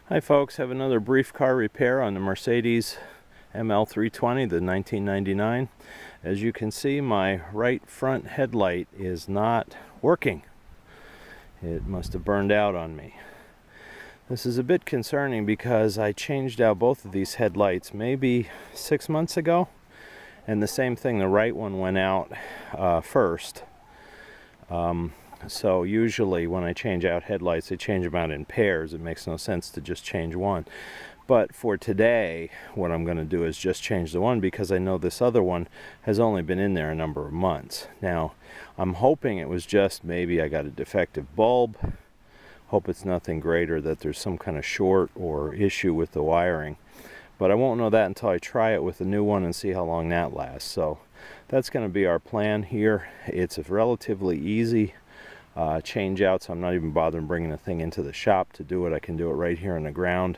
Hi folks, have another brief car repair on the Mercedes ML320, the 1999. As you can see, my right front headlight is not working. It must have burned out on me. This is a bit concerning because I changed out both of these headlights maybe 6 months ago, and the same thing, the right one went out first. So usually when I change out headlights, I change them out in pairs. It makes no sense to just change one. But for today, what I'm going to do is just change the one because I know this other one has only been in there a number of months. Now, I'm hoping it was just maybe I got a defective bulb. Hope it's nothing greater, that there's some kind of short or issue with the wiring. But I won't know that until I try it with the new one and see how long that lasts. So that's going to be our plan here. It's a relatively easy change out, so I'm not even bothering bringing the thing into the shop to do it. I can do it right here on the ground.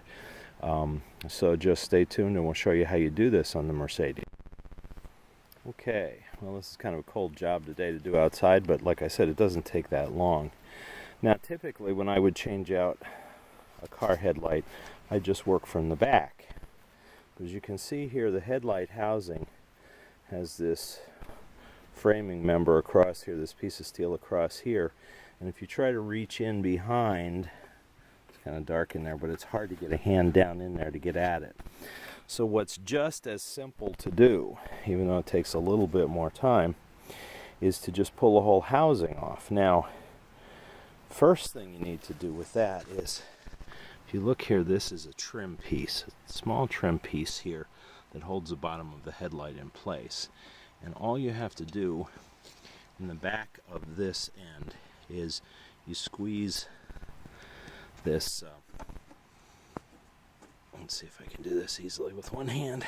So just stay tuned and we'll show you how you do this on the Mercedes. Okay, well, this is kind of a cold job today to do outside, but like I said, it doesn't take that long. Now typically when I would change out a car headlight, I just work from the back. As you can see here, the headlight housing has this framing member across here, this piece of steel across here, and if you try to reach in behind, it's kind of dark in there, but it's hard to get a hand down in there to get at it. So what's just as simple to do, even though it takes a little bit more time, is to just pull the whole housing off. Now, first thing you need to do with that is, if you look here, this is a trim piece, a small trim piece here that holds the bottom of the headlight in place. And all you have to do in the back of this end is you squeeze this, let's see if I can do this easily with one hand.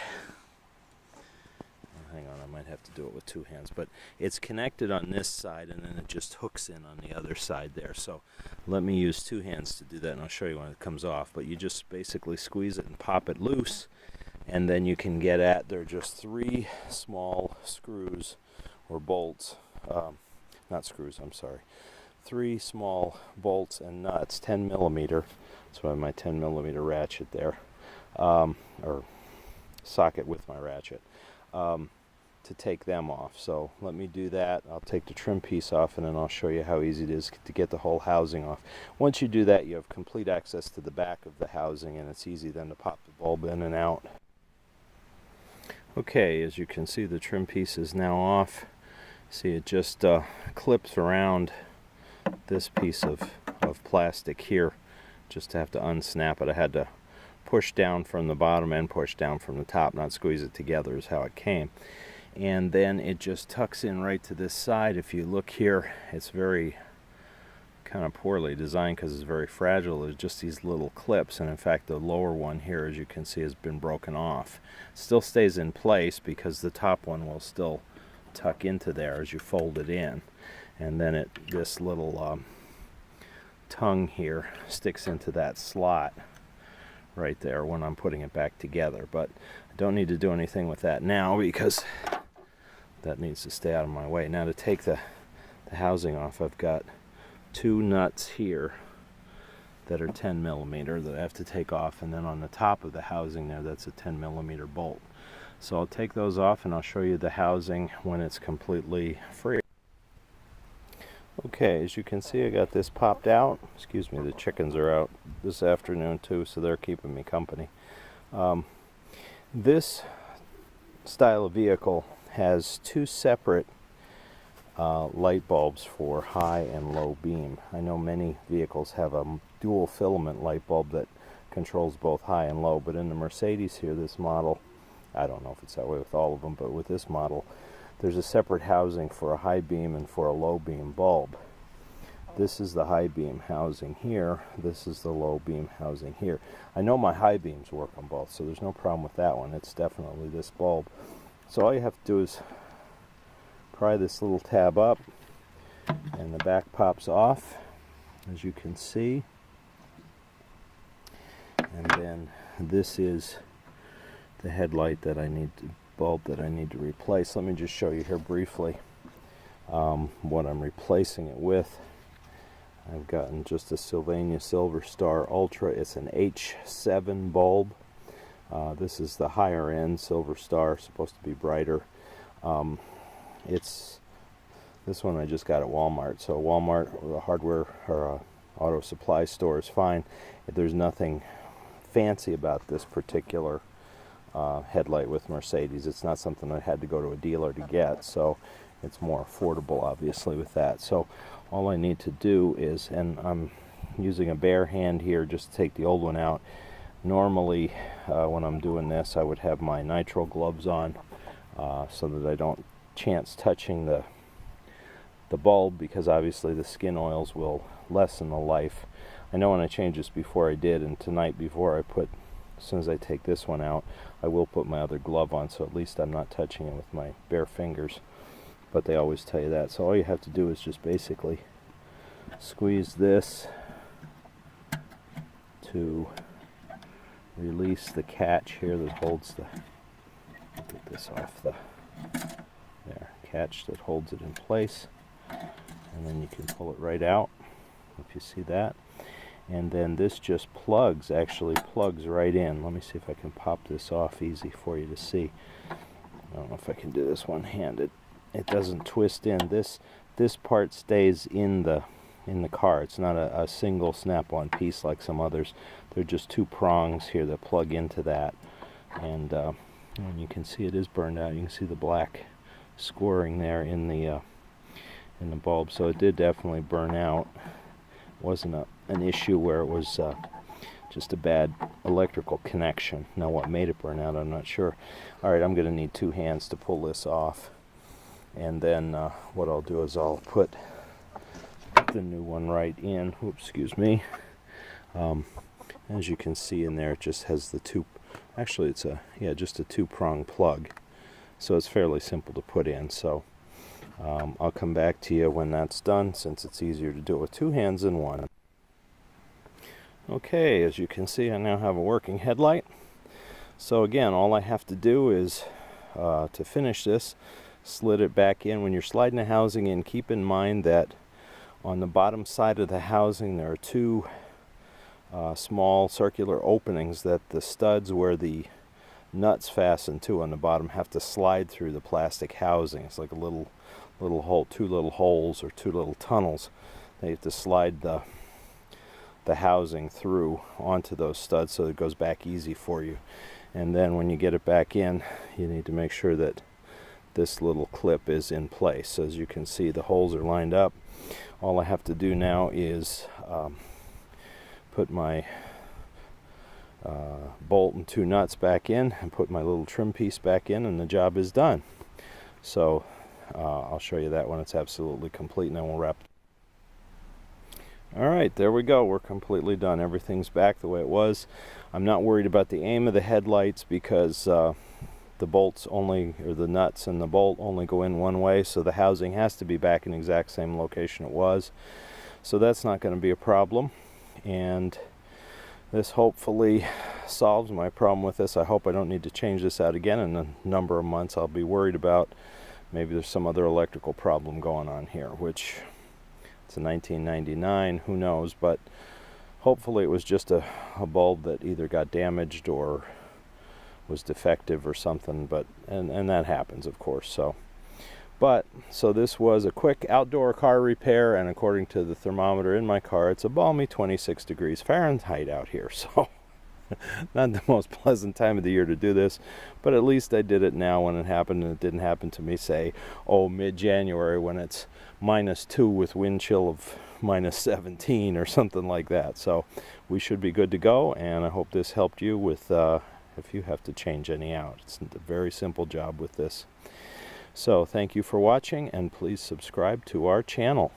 Hang on, I might have to do it with two hands, but it's connected on this side and then it just hooks in on the other side there. So let me use two hands to do that and I'll show you when it comes off. But you just basically squeeze it and pop it loose, and then you can get at, there are just three small screws or bolts, not screws, I'm sorry, three small bolts and nuts, 10 millimeter, that's why I have my 10 millimeter ratchet there, or socket with my ratchet, to take them off. So let me do that. I'll take the trim piece off and then I'll show you how easy it is to get the whole housing off. Once you do that, you have complete access to the back of the housing, and it's easy then to pop the bulb in and out. Okay, as you can see, the trim piece is now off. See, it just clips around this piece of plastic here. Just to have to unsnap it, I had to push down from the bottom and push down from the top, not squeeze it together is how it came. And then it just tucks in right to this side. If you look here, it's very kind of poorly designed because it's very fragile. There's just these little clips, and in fact the lower one here, as you can see, has been broken off. Still stays in place because the top one will still tuck into there as you fold it in, and then this little tongue here sticks into that slot right there when I'm putting it back together. But I don't need to do anything with that now because that needs to stay out of my way. Now to take the housing off, I've got two nuts here that are 10 millimeter that I have to take off, and then on the top of the housing there, that's a 10 millimeter bolt. So I'll take those off and I'll show you the housing when it's completely free. Okay, as you can see, I got this popped out. Excuse me, the chickens are out this afternoon too, so they're keeping me company. This style of vehicle has two separate light bulbs for high and low beam. I know many vehicles have a dual filament light bulb that controls both high and low, but in the Mercedes here, this model, I don't know if it's that way with all of them, but with this model, there's a separate housing for a high beam and for a low beam bulb. This is the high beam housing here. This is the low beam housing here. I know my high beams work on both, so there's no problem with that one. It's definitely this bulb. So all you have to do is pry this little tab up, and the back pops off, as you can see. And then this is the headlight that I need to, bulb that I need to replace. Let me just show you here briefly what I'm replacing it with. I've gotten just a Sylvania Silver Star Ultra. It's an H7 bulb. This is the higher end Silver Star, supposed to be brighter. This one I just got at Walmart. So Walmart or a hardware or a auto supply store is fine. There's nothing fancy about this particular headlight with Mercedes. It's not something I had to go to a dealer to get, so it's more affordable obviously with that. So all I need to do is, and I'm using a bare hand here just to take the old one out. Normally when I'm doing this I would have my nitrile gloves on so that I don't chance touching the bulb, because obviously the skin oils will lessen the life. I know when I changed this before I did, and tonight before as soon as I take this one out, I will put my other glove on, so at least I'm not touching it with my bare fingers. But they always tell you that. So all you have to do is just basically squeeze this to release the catch here that holds the, get this off the, there, catch that holds it in place. And then you can pull it right out, if you see that. And then this just actually plugs right in. Let me see if I can pop this off easy for you to see. I don't know if I can do this one-handed. It doesn't twist in. This part stays in the car. It's not a single snap-on piece like some others. They're just two prongs here that plug into that. And you can see it is burned out. You can see the black scoring there in the bulb. So it did definitely burn out. It wasn't an issue where it was just a bad electrical connection. Now what made it burn out, I'm not sure. Alright, I'm going to need two hands to pull this off. And then what I'll do is I'll put the new one right in. Oops, excuse me. As you can see in there, it just has the two, actually it's just a two-prong plug. So it's fairly simple to put in. So I'll come back to you when that's done, since it's easier to do it with two hands than one. Okay, as you can see, I now have a working headlight. So again, all I have to do is, to finish this, slid it back in. When you're sliding the housing in, keep in mind that on the bottom side of the housing there are two small circular openings that the studs where the nuts fasten to on the bottom have to slide through the plastic housing. It's like a little hole, two little holes or two little tunnels. They have to slide the housing through onto those studs so it goes back easy for you. And then when you get it back in, you need to make sure that this little clip is in place. So as you can see, the holes are lined up. All I have to do now is put my bolt and two nuts back in and put my little trim piece back in, and the job is done. So I'll show you that when it's absolutely complete, and then we'll wrap. Alright, there we go. We're completely done. Everything's back the way it was. I'm not worried about the aim of the headlights because the bolts only, or the nuts and the bolt only go in one way, so the housing has to be back in the exact same location it was. So that's not going to be a problem. And this hopefully solves my problem with this. I hope I don't need to change this out again in a number of months. I'll be worried about maybe there's some other electrical problem going on here, which it's a 1999, who knows, but hopefully it was just a bulb that either got damaged or was defective or something, but and that happens, of course. So this was a quick outdoor car repair, and according to the thermometer in my car, it's a balmy 26 degrees Fahrenheit out here. So not the most pleasant time of the year to do this, but at least I did it now when it happened, and it didn't happen to me, say, mid-January when it's -2 with wind chill of -17 or something like that. So we should be good to go, and I hope this helped you with if you have to change any out. It's a very simple job with this. So thank you for watching, and please subscribe to our channel.